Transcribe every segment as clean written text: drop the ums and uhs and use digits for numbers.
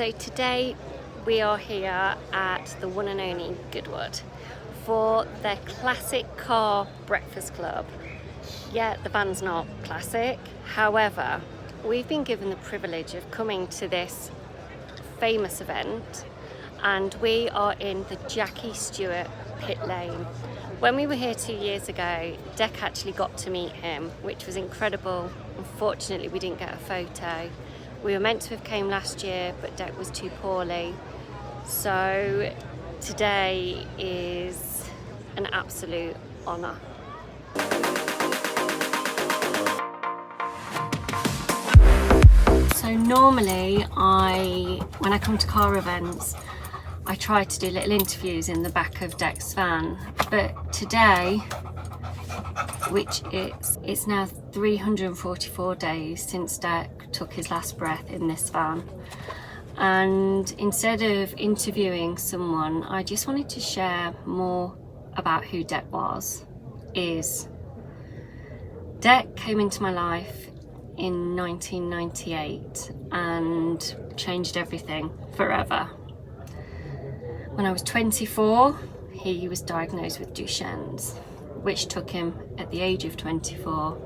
So today we are here at the one and only Goodwood for their classic car breakfast club. Yeah, the van's not classic, however, we've been given the privilege of coming to this famous event and we are in the Jackie Stewart pit lane. When we were here 2 years ago, Dec actually got to meet him, which was incredible. Unfortunately, we didn't get a photo. We were meant to have came last year, but Dec was too poorly. So today is an absolute honour. So normally when I come to car events, I try to do little interviews in the back of Dec's van, but today, which it's now 344 days since Dec took his last breath in this van, and instead of interviewing someone, I just wanted to share more about who Dec is. Dec came into my life in 1998 and changed everything forever. When I was 24, he was diagnosed with Duchenne's, which took him at the age of 24.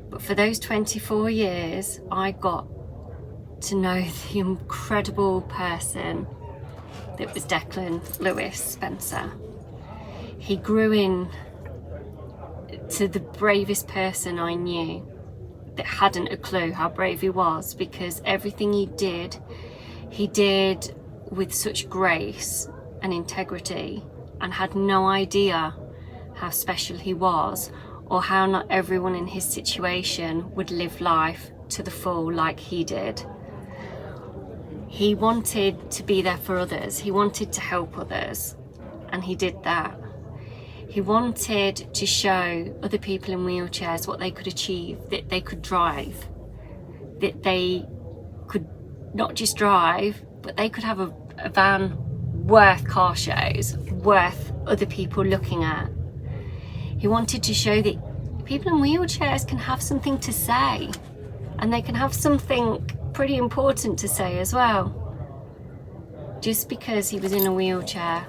But for those 24 years, I got to know the incredible person that was Declan Lewis Spencer. He grew into the bravest person I knew that hadn't a clue how brave he was, because everything he did with such grace and integrity, and had no idea how special he was or how not everyone in his situation would live life to the full like he did. He wanted to be there for others, he wanted to help others, and he did that. He wanted to show other people in wheelchairs what they could achieve, that they could drive, that they could not just drive, but they could have a van worth car shows, worth other people looking at. He wanted to show that people in wheelchairs can have something to say, and they can have something pretty important to say as well. Just because he was in a wheelchair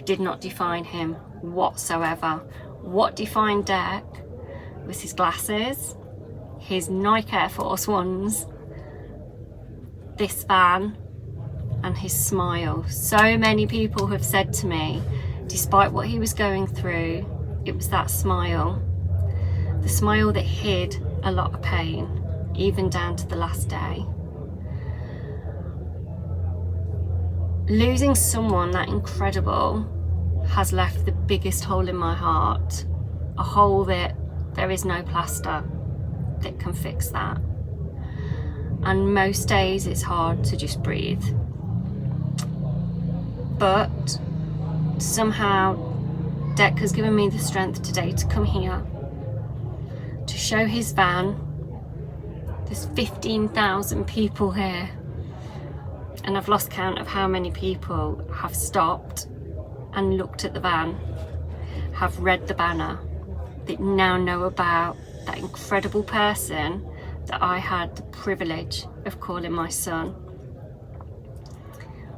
did not define him whatsoever. What defined Dec was his glasses, his Nike Air Force Ones, this van, and his smile. So many people have said to me, despite what he was going through, it was that smile, the smile that hid a lot of pain, even down to the last day. Losing someone that incredible has left the biggest hole in my heart, a hole that there is no plaster that can fix that. And most days it's hard to just breathe. But somehow Dec has given me the strength today to come here, to show his van. There's 15,000 people here, and I've lost count of how many people have stopped and looked at the van, have read the banner, that now know about that incredible person that I had the privilege of calling my son.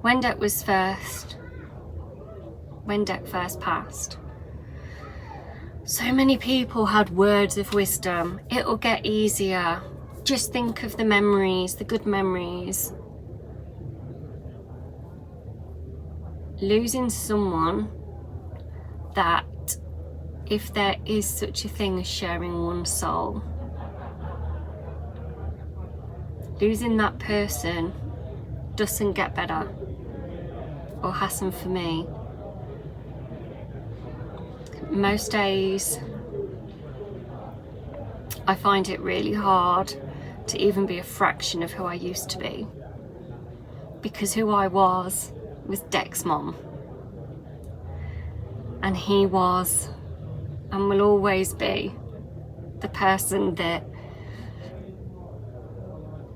When Dec first passed, so many people had words of wisdom. It'll get easier. Just think of the memories, the good memories. Losing someone that, if there is such a thing as sharing one soul, losing that person doesn't get better, or hasn't for me. Most days I find it really hard to even be a fraction of who I used to be, because who I was Dec's mom, and he was and will always be the person that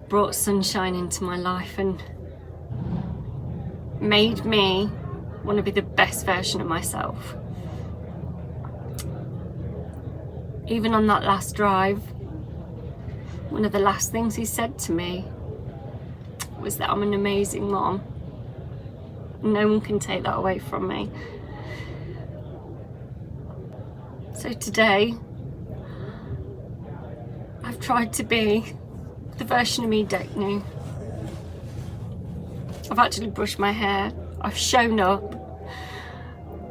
brought sunshine into my life and made me want to be the best version of myself. Even on that last drive, one of the last things he said to me was that I'm an amazing mom. No one can take that away from me. So today, I've tried to be the version of me Dec knew. I've actually brushed my hair, I've shown up,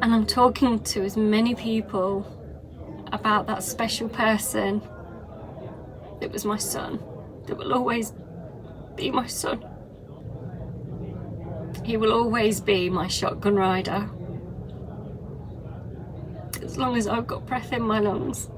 and I'm talking to as many people about that special person that was my son, that will always be my son. He will always be my shotgun rider, as long as I've got breath in my lungs.